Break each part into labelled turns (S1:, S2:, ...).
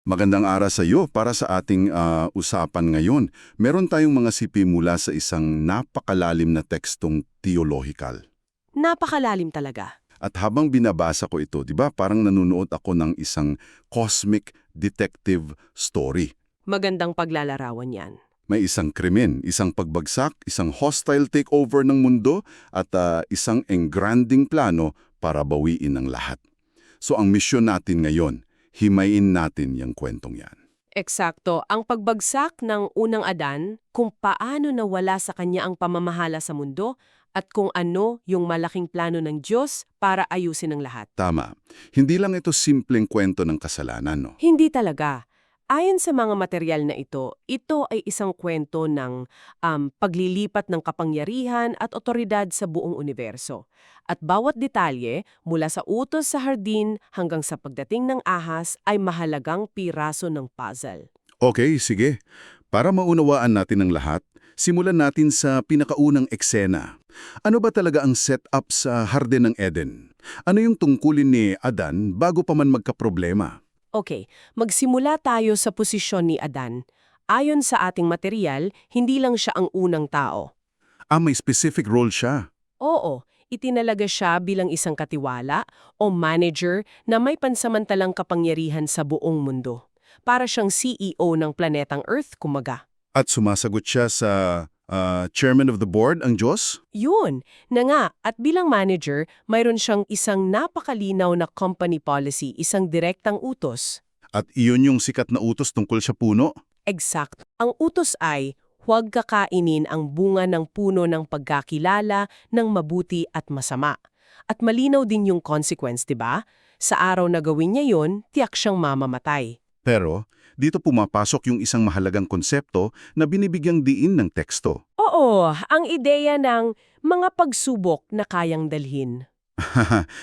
S1: Magandang araw sa iyo para sa ating usapan ngayon. Meron tayong mga sipi mula sa isang napakalalim na tekstong theological.
S2: Napakalalim talaga.
S1: At habang binabasa ko ito, di ba, parang nanunood ako ng isang cosmic detective story.
S2: Magandang paglalarawan yan.
S1: May isang krimen, isang pagbagsak, isang hostile takeover ng mundo, at isang engranding plano para bawiin ang lahat. So ang misyon natin ngayon, himayin natin yung kwentong yan.
S2: Eksakto, ang pagbagsak ng unang Adan, kung paano nawala sa kanya ang pamamahala sa mundo, at kung ano yung malaking plano ng Diyos para ayusin ang lahat.
S1: Tama. Hindi lang ito simpleng kwento ng kasalanan, no?
S2: Hindi talaga. Ayon sa mga material na ito ay isang kwento ng paglilipat ng kapangyarihan at otoridad sa buong universo. At bawat detalye, mula sa utos sa hardin hanggang sa pagdating ng ahas, ay mahalagang piraso ng puzzle.
S1: Okay, sige. Para maunawaan natin ang lahat, simulan natin sa pinakaunang eksena. Ano ba talaga ang setup sa Hardin ng Eden? Ano yung tungkulin ni Adan bago pa man magkaproblema?
S2: Okay, magsimula tayo sa posisyon ni Adan. Ayon sa ating material, hindi lang siya ang unang tao.
S1: May specific role siya.
S2: Oo, itinalaga siya bilang isang katiwala o manager na may pansamantalang kapangyarihan sa buong mundo. Para siyang CEO ng planetang Earth, kumaga.
S1: At sumasagot siya sa chairman of the board, ang Diyos?
S2: Yun, na nga, at bilang manager, mayroon siyang isang napakalinaw na company policy, isang direktang utos.
S1: At iyon yung sikat na utos tungkol sa puno?
S2: Exact. Ang utos ay, huwag kakainin ang bunga ng puno ng pagkakilala ng mabuti at masama. At malinaw din yung consequence, di ba? Sa araw na gawin niya yun, tiyak siyang mamamatay.
S1: Pero, dito pumapasok yung isang mahalagang konsepto na binibigyang diin ng teksto.
S2: Oo, ang ideya ng mga pagsubok na kayang dalhin.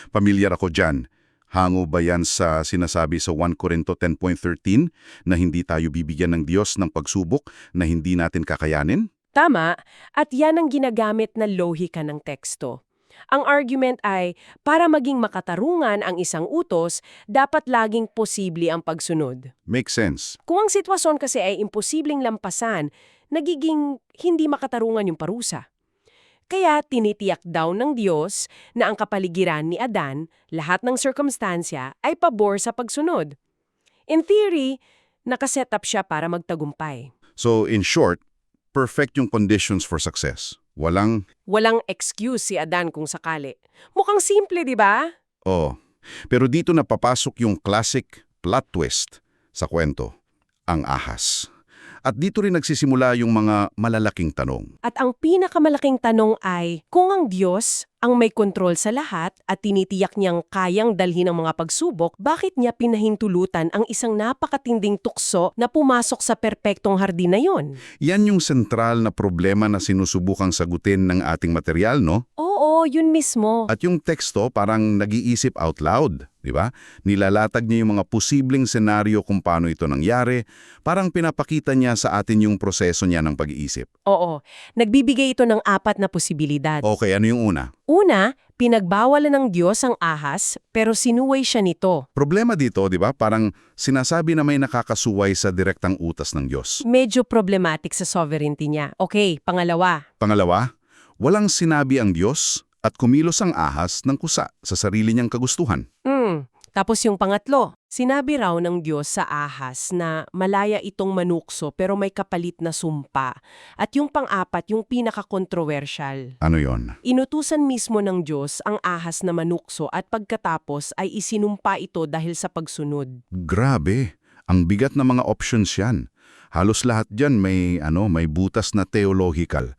S1: Pamilyar ako dyan. Hango ba yan sa sinasabi sa 1 Corinto 10.13 na hindi tayo bibigyan ng Diyos ng pagsubok na hindi natin kakayanin?
S2: Tama, at yan ang ginagamit na lohika ng teksto. Ang argument ay, para maging makatarungan ang isang utos, dapat laging posible ang pagsunod.
S1: Makes sense.
S2: Kung ang sitwasyon kasi ay imposibleng lampasan, nagiging hindi makatarungan yung parusa. Kaya tinitiyak daw ng Diyos na ang kapaligiran ni Adan, lahat ng circumstansya, ay pabor sa pagsunod. In theory, nakaset up siya para magtagumpay.
S1: So in short, perfect yung conditions for success. Walang,
S2: Excuse si Adan kung sakali. Mukhang simple, di ba?
S1: pero dito napapasok yung classic plot twist sa kwento, ang ahas. At dito rin nagsisimula yung mga malalaking tanong.
S2: At ang pinakamalaking tanong ay, kung ang Diyos ang may kontrol sa lahat at tinitiyak niyang kayang dalhin ang mga pagsubok, bakit niya pinahintulutan ang isang napakatinding tukso na pumasok sa perpektong hardin na yon?
S1: Yan yung sentral na problema na sinusubukang sagutin ng ating material, no?
S2: Oo, yun mismo.
S1: At yung teksto parang nag-iisip out loud, di ba? Nilalatag niya yung mga posibleng senaryo kung paano ito nangyari, parang pinapakita niya sa atin yung proseso niya ng pag-iisip.
S2: Oo, nagbibigay ito ng 4 na posibilidad.
S1: Okay, ano yung una?
S2: Una, pinagbawalan ng Diyos ang ahas pero sinuway siya nito.
S1: Problema dito, di ba? Parang sinasabi na may nakakasuway sa direktang utas ng Diyos.
S2: Medyo problematic sa sovereignty niya. Okay, pangalawa.
S1: Pangalawa, walang sinabi ang Diyos at kumilos ang ahas ng kusa sa sarili niyang kagustuhan.
S2: Tapos yung pangatlo, sinabi raw ng Diyos sa ahas na malaya itong manukso pero may kapalit na sumpa. At yung pang-apat, yung pinaka-controversial.
S1: Ano yon?
S2: Inutusan mismo ng Diyos ang ahas na manukso at pagkatapos ay isinumpa ito dahil sa pagsunod.
S1: Grabe, ang bigat na mga options yan. Halos lahat dyan may butas na theological.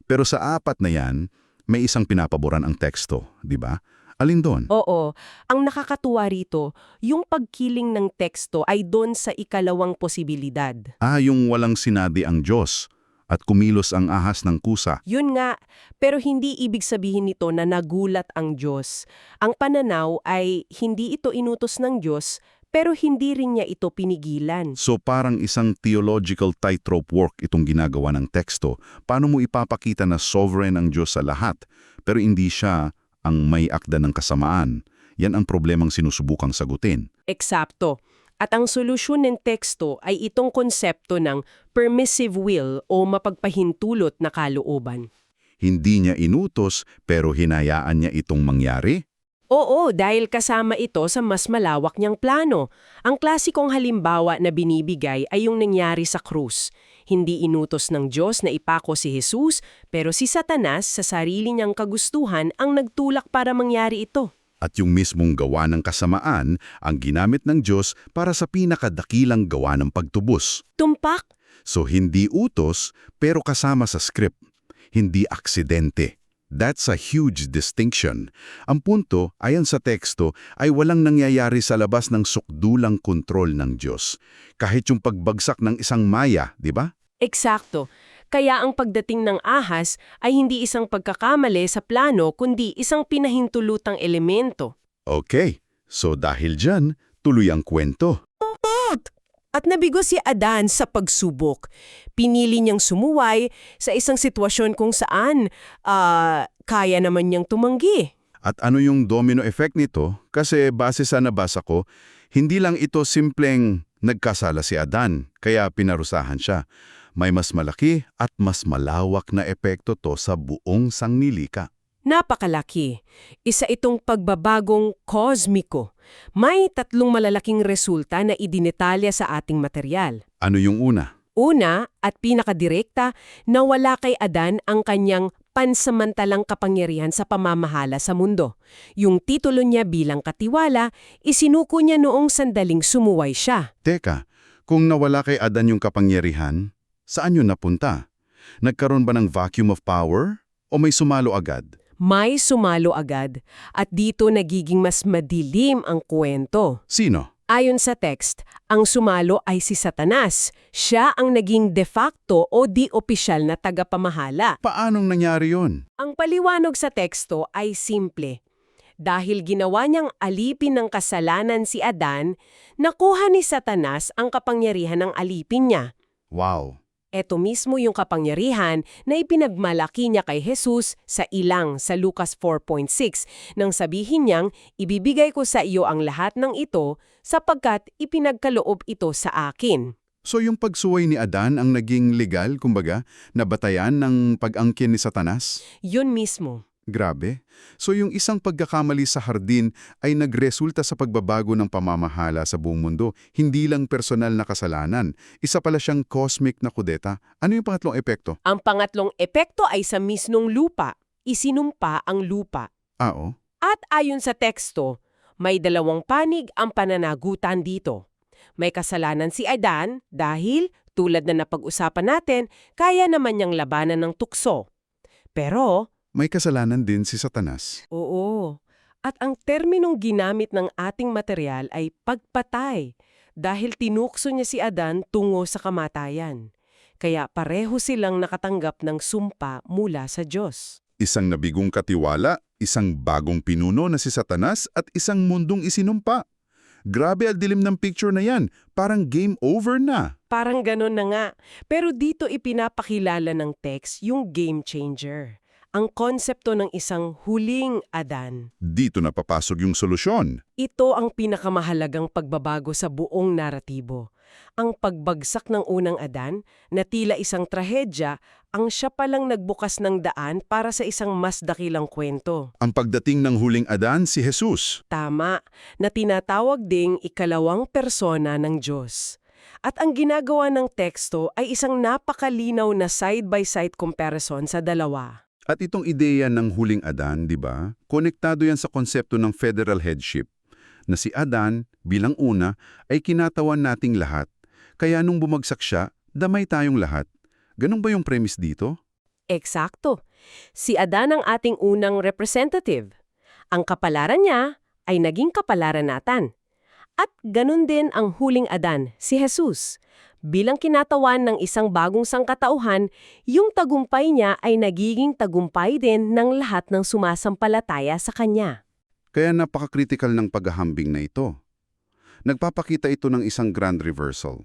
S1: Pero sa 4 na yan, may isang pinapaboran ang teksto, di ba? Alin doon?
S2: Oo. Ang nakakatuwa rito, yung pagkiling ng teksto ay doon sa ikalawang posibilidad.
S1: Yung walang sinabi ang Diyos at kumilos ang ahas ng kusa.
S2: Yun nga, pero hindi ibig sabihin nito na nagulat ang Diyos. Ang pananaw ay hindi ito inutos ng Diyos, pero hindi rin niya ito pinigilan.
S1: So parang isang theological tightrope work itong ginagawa ng teksto. Paano mo ipapakita na sovereign ang Diyos sa lahat, pero hindi siya ang may akda ng kasamaan? Yan ang problemang sinusubukang sagutin.
S2: Eksakto. At ang solusyon ng teksto ay itong konsepto ng permissive will o mapagpahintulot na kalooban.
S1: Hindi niya inutos pero hinayaan niya itong mangyari?
S2: Oo, dahil kasama ito sa mas malawak niyang plano. Ang klasikong halimbawa na binibigay ay yung nangyari sa krus. Hindi inutos ng Diyos na ipako si Jesus, pero si Satanas sa sarili niyang kagustuhan ang nagtulak para mangyari ito.
S1: At yung mismong gawa ng kasamaan ang ginamit ng Diyos para sa pinakadakilang gawa ng pagtubos.
S2: Tumpak?
S1: So hindi utos pero kasama sa script. Hindi aksidente. That's a huge distinction. Ang punto, ayon sa teksto, ay walang nangyayari sa labas ng sukdulang kontrol ng Diyos. Kahit yung pagbagsak ng isang maya, di ba?
S2: Eksakto. Kaya ang pagdating ng ahas ay hindi isang pagkakamali sa plano kundi isang pinahintulutang elemento.
S1: Okay, so dahil dyan, tuloy ang kwento.
S2: At nabigo si Adan sa pagsubok. Pinili niyang sumuway sa isang sitwasyon kung saan kaya naman niyang tumanggi.
S1: At ano yung domino effect nito? Kasi base sa nabasa ko, hindi lang ito simpleng nagkasala si Adan, kaya pinarusahan siya. May mas malaki at mas malawak na epekto to sa buong sangnilika.
S2: Napakalaki. Isa itong pagbabagong kosmiko. May 3 malalaking resulta na idinetalya sa ating material.
S1: Ano yung una?
S2: Una at pinakadirekta, nawala kay Adan ang kanyang pansamantalang kapangyarihan sa pamamahala sa mundo. Yung titulo niya bilang katiwala, isinuko niya noong sandaling sumuway siya.
S1: Teka, kung nawala kay Adan yung kapangyarihan, saan yun napunta? Nagkaroon ba ng vacuum of power? O may sumalo agad?
S2: May sumalo agad at dito nagiging mas madilim ang kwento.
S1: Sino?
S2: Ayon sa text, ang sumalo ay si Satanas. Siya ang naging de facto o di opisyal na tagapamahala.
S1: Paanong nangyari yun?
S2: Ang paliwanag sa teksto ay simple. Dahil ginawa niyang alipin ng kasalanan si Adan, nakuha ni Satanas ang kapangyarihan ng alipin niya.
S1: Wow!
S2: Ito mismo yung kapangyarihan na ipinagmalaki niya kay Jesus sa ilang sa Lucas 4.6 nang sabihin niyang, ibibigay ko sa iyo ang lahat ng ito sapagkat ipinagkaloob ito sa akin.
S1: So yung pagsuway ni Adan ang naging legal, kumbaga, na batayan ng pag-angkin ni Satanas?
S2: Yun mismo.
S1: Grabe. So yung isang pagkakamali sa hardin ay nagresulta sa pagbabago ng pamamahala sa buong mundo, hindi lang personal na kasalanan. Isa pala siyang cosmic na kudeta. Ano yung pangatlong epekto?
S2: Ang pangatlong epekto ay sa mismong lupa. Isinumpa ang lupa.
S1: Oo.
S2: At ayon sa teksto, may 2 panig ang pananagutan dito. May kasalanan si Adan dahil, tulad na napag-usapan natin, kaya naman niyang labanan ng tukso. Pero
S1: may kasalanan din si Satanas.
S2: oo. At ang terminong ginamit ng ating material ay pagpatay dahil tinukso niya si Adan tungo sa kamatayan. Kaya pareho silang nakatanggap ng sumpa mula sa Diyos.
S1: Isang nabigong katiwala, isang bagong pinuno na si Satanas at isang mundong isinumpa. Grabe ang dilim ng picture na yan. Parang game over na.
S2: Parang ganon na nga. Pero dito ipinapakilala ng text yung game changer. Ang konsepto ng isang huling Adan.
S1: Dito na papasok yung solusyon.
S2: Ito ang pinakamahalagang pagbabago sa buong naratibo. Ang pagbagsak ng unang Adan na tila isang trahedya, ang siya palang nagbukas ng daan para sa isang mas dakilang kwento.
S1: Ang pagdating ng huling Adan, si Jesus.
S2: Tama, na tinatawag ding ikalawang persona ng Diyos. At ang ginagawa ng teksto ay isang napakalinaw na side-by-side comparison sa dalawa.
S1: At itong ideya ng huling Adan, di ba? Konektado yan sa konsepto ng federal headship, na si Adan, bilang una, ay kinatawan nating lahat. Kaya nung bumagsak siya, damay tayong lahat. Ganun ba yung premise dito?
S2: Eksakto. Si Adan ang ating unang representative. Ang kapalaran niya ay naging kapalaran natin. At ganun din ang huling Adan, si Jesus. Bilang kinatawan ng isang bagong sangkatauhan, yung tagumpay niya ay nagiging tagumpay din ng lahat ng sumasampalataya sa kanya.
S1: Kaya napaka-critical ng paghahambing na ito. Nagpapakita ito ng isang grand reversal.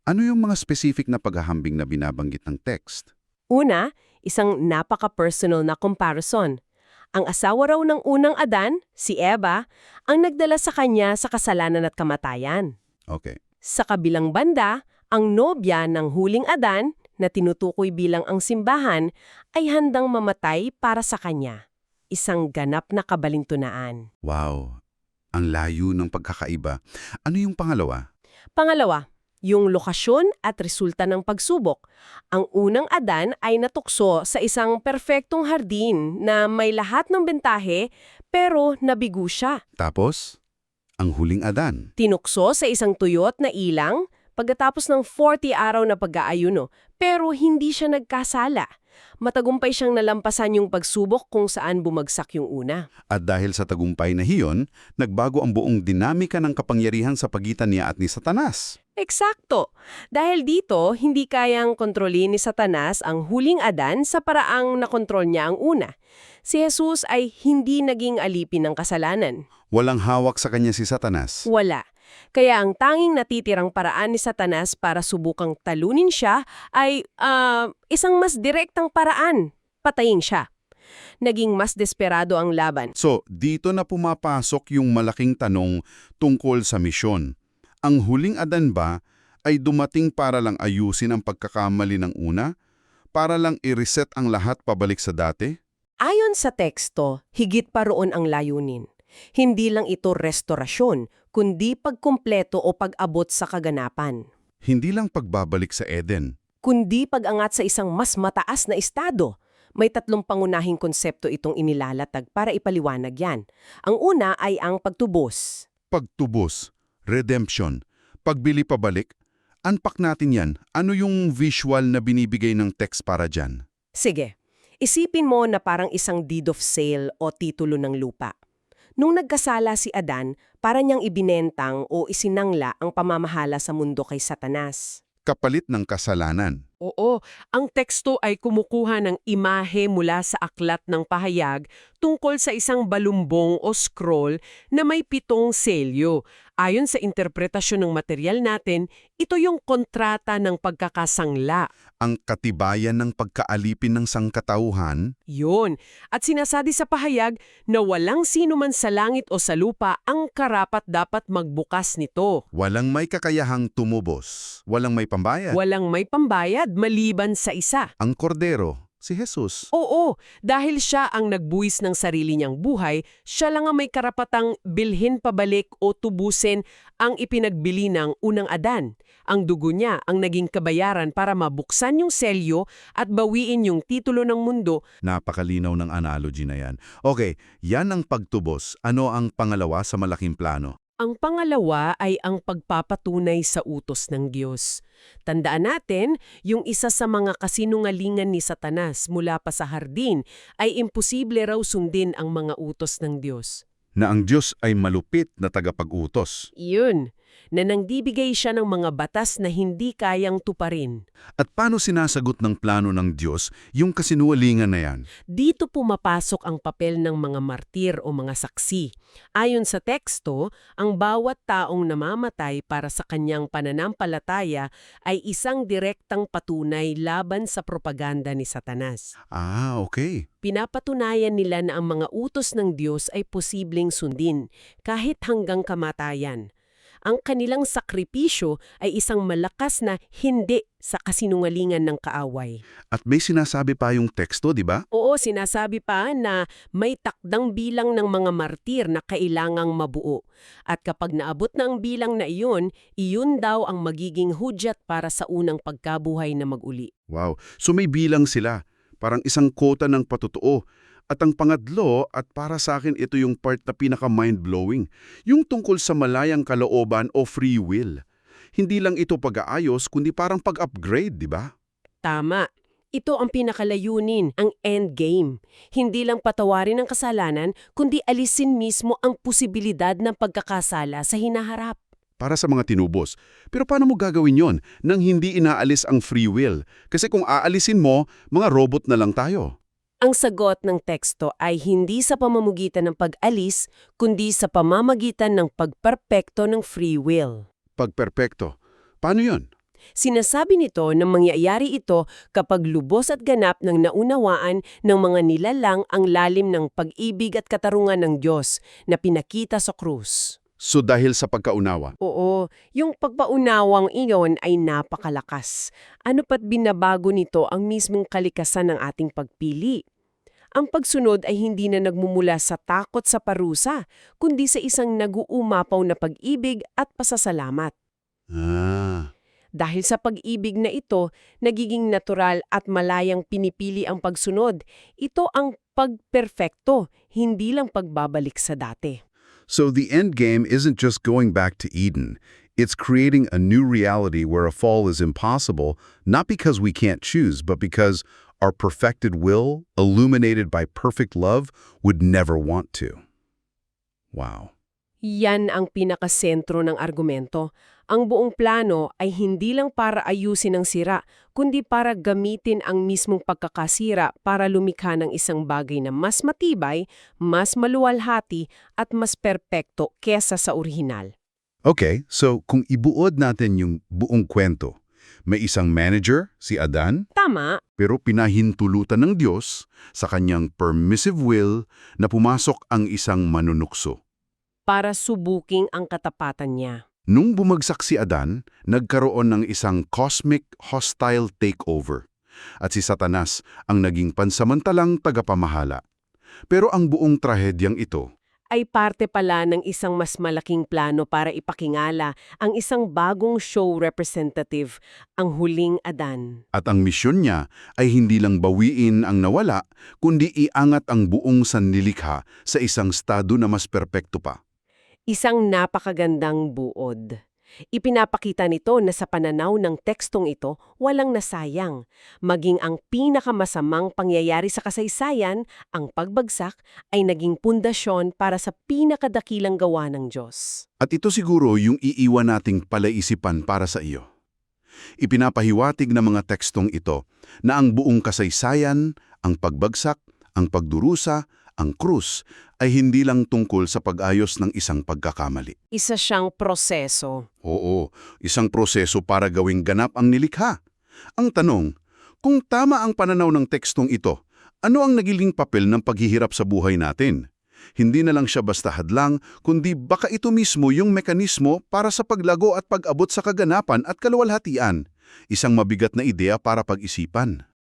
S1: Ano yung mga specific na paghahambing na binabanggit ng text?
S2: Una, isang napaka-personal na comparison. Ang asawa raw ng unang Adan, si Eva, ang nagdala sa kanya sa kasalanan at kamatayan.
S1: Okay.
S2: Sa kabilang banda, ang nobya ng huling Adan, na tinutukoy bilang ang simbahan, ay handang mamatay para sa kanya. Isang ganap na kabalintunaan.
S1: Wow. Ang layo ng pagkakaiba. Ano yung pangalawa?
S2: Pangalawa, yung lokasyon at resulta ng pagsubok. Ang unang Adan ay natukso sa isang perpektong hardin na may lahat ng bentahe pero nabigo siya.
S1: Tapos, ang huling Adan.
S2: Tinukso sa isang tuyot na ilang pagkatapos ng 40 araw na pag-aayuno pero hindi siya nagkasala. Matagumpay siyang nalampasan yung pagsubok kung saan bumagsak yung una.
S1: At dahil sa tagumpay na hiyon, nagbago ang buong dinamika ng kapangyarihan sa pagitan niya at ni Satanas.
S2: Eksakto! Dahil dito, hindi kayang kontrolin ni Satanas ang huling Adan sa paraang nakontrol niya ang una. Si Jesus ay hindi naging alipin ng kasalanan.
S1: Walang hawak sa kanya si Satanas.
S2: Wala. Kaya ang tanging natitirang paraan ni Satanas para subukang talunin siya ay isang mas direktang paraan, patayin siya. Naging mas desperado ang laban.
S1: So, dito na pumapasok yung malaking tanong tungkol sa misyon. Ang huling Adan ba ay dumating para lang ayusin ang pagkakamali ng una? Para lang i-reset ang lahat pabalik sa dati?
S2: Ayon sa teksto, higit pa roon ang layunin. Hindi lang ito restorasyon, kundi pagkumpleto o pag-abot sa kaganapan.
S1: Hindi lang pagbabalik sa Eden.
S2: Kundi pag-angat sa isang mas mataas na estado. May tatlong pangunahing konsepto itong inilalatag para ipaliwanag yan. Ang una ay ang pagtubos.
S1: Pagtubos, redemption, pagbili pabalik. Unpack natin yan. Ano yung visual na binibigay ng text para dyan?
S2: Sige, isipin mo na parang isang deed of sale o titulo ng lupa. Nung nagkasala si Adan, para niyang ibinentang o isinangla ang pamamahala sa mundo kay Satanas.
S1: Kapalit ng kasalanan.
S3: Oo, ang teksto ay kumukuha ng imahe mula sa aklat ng pahayag tungkol sa isang balumbong o scroll na may 7 selyo. Ayon sa interpretasyon ng material natin, ito yung kontrata ng pagkakasangla.
S1: Ang katibayan ng pagkaalipin ng sangkatauhan.
S3: Yun. At sinasabi sa pahayag na walang sino man sa langit o sa lupa ang karapat-dapat magbukas nito.
S1: Walang may kakayahang tumubos. Walang may pambayad.
S3: Walang may pambayad maliban sa isa.
S1: Ang kordero, si Jesus.
S3: Oo, dahil siya ang nagbuwis ng sarili niyang buhay, siya lang ang may karapatang bilhin pabalik o tubusin ang ipinagbili ng unang Adan. Ang dugo niya ang naging kabayaran para mabuksan yung selyo at bawiin yung titulo ng mundo.
S1: Napakalinaw ng analogy na yan. Okay, yan ang pagtubos. Ano ang pangalawa sa malaking plano?
S3: Ang pangalawa ay ang pagpapatunay sa utos ng Diyos. Tandaan natin, yung isa sa mga kasinungalingan ni Satanas mula pa sa hardin ay imposible raw sundin ang mga utos ng Diyos.
S1: Na ang Diyos ay malupit na tagapag-utos.
S3: Iyon, na nangbibigay siya ng mga batas na hindi kayang tuparin.
S1: At paano sinasagot ng plano ng Diyos yung kasinuwalingan na yan?
S3: Dito pumapasok ang papel ng mga martir o mga saksi. Ayon sa teksto, ang bawat taong namamatay para sa kanyang pananampalataya ay isang direktang patunay laban sa propaganda ni Satanas.
S1: Ah, okay.
S3: Pinapatunayan nila na ang mga utos ng Diyos ay posibleng sundin, kahit hanggang kamatayan. Ang kanilang sakripisyo ay isang malakas na hindi sa kasinungalingan ng kaaway.
S1: At may sinasabi pa yung teksto, di ba?
S3: Oo, sinasabi pa na may takdang bilang ng mga martir na kailangang mabuo. At kapag naabot na ang bilang na iyon daw ang magiging hudyat para sa unang pagkabuhay na mag-uli.
S1: Wow. So may bilang sila. Parang isang kota ng patotoo. At ang pangatlo, at para sa akin ito yung part na pinaka-mind-blowing, yung tungkol sa malayang kalooban o free will. Hindi lang ito pag-aayos, kundi parang pag-upgrade, di ba?
S3: Tama. Ito ang pinakalayunin, ang endgame. Hindi lang patawarin ang kasalanan, kundi alisin mismo ang posibilidad ng pagkakasala sa hinaharap.
S1: Para sa mga tinubos. Pero paano mo gagawin yon nang hindi inaalis ang free will? Kasi kung aalisin mo, mga robot na lang tayo.
S2: Ang sagot ng teksto ay hindi sa pamamagitan ng pag-alis, kundi sa pamamagitan ng pagperpekto ng free will.
S1: Pagperpekto. Paano yon?
S2: Sinasabi nito na mangyayari ito kapag lubos at ganap ng naunawaan ng mga nilalang ang lalim ng pag-ibig at katarungan ng Diyos na pinakita sa krus.
S1: So dahil sa pagkaunawa,
S2: Oo, yung pagpaunawang iyon ay napakalakas. Ano pat binabago nito ang mismong kalikasan ng ating pagpili. Ang pagsunod ay hindi na nagmumula sa takot sa parusa, kundi sa isang nag-uumapaw na pag-ibig at pasasalamat.
S1: ah,
S2: Dahil sa pag-ibig na ito, nagiging natural at malayang pinipili ang pagsunod. Ito ang pagperfekto, hindi lang pagbabalik sa dati.
S1: So the end game isn't just going back to Eden. It's creating a new reality where a fall is impossible, not because we can't choose, but because our perfected will, illuminated by perfect love, would never want to. Wow.
S2: Yan ang pinakasentro ng argumento. Ang buong plano ay hindi lang para ayusin ang sira, kundi para gamitin ang mismong pagkakasira para lumikha ng isang bagay na mas matibay, mas maluwalhati at mas perpekto kesa sa orihinal.
S1: Okay, so kung ibuod natin yung buong kwento, may isang manager, si Adan,
S2: Tama,
S1: pero pinahintulutan ng Diyos sa kanyang permissive will na pumasok ang isang manunukso.
S2: para subuking ang katapatan niya.
S1: Nung bumagsak si Adan, nagkaroon ng isang cosmic hostile takeover. At si Satanas ang naging pansamantalang tagapamahala. Pero ang buong trahedyang ito,
S2: Ay parte pala ng isang mas malaking plano para ipakingala ang isang bagong show representative, ang huling Adan.
S1: at ang misyon niya ay hindi lang bawiin ang nawala, kundi iangat ang buong sanlilikha sa isang estado na mas perpekto pa.
S2: Isang napakagandang buod. Ipinapakita nito na sa pananaw ng tekstong ito, walang nasayang. Maging ang pinakamasamang pangyayari sa kasaysayan, ang pagbagsak, ay naging pundasyon para sa pinakadakilang gawa ng Diyos.
S1: At ito siguro yung iiwan nating palaisipan para sa iyo. Ipinapahiwatig ng mga tekstong ito na ang buong kasaysayan, ang pagbagsak, ang pagdurusa, ang krus ay hindi lang tungkol sa pag-ayos ng isang pagkakamali.
S2: Isa siyang proseso.
S1: Oo, isang proseso para gawing ganap ang nilikha. Ang tanong, kung tama ang pananaw ng tekstong ito, ano ang nagiging papel ng paghihirap sa buhay natin? Hindi na lang siya basta hadlang, kundi baka ito mismo yung mekanismo para sa paglago at pag-abot sa kaganapan at kaluwalhatian. Isang mabigat na ideya para pag-isipan.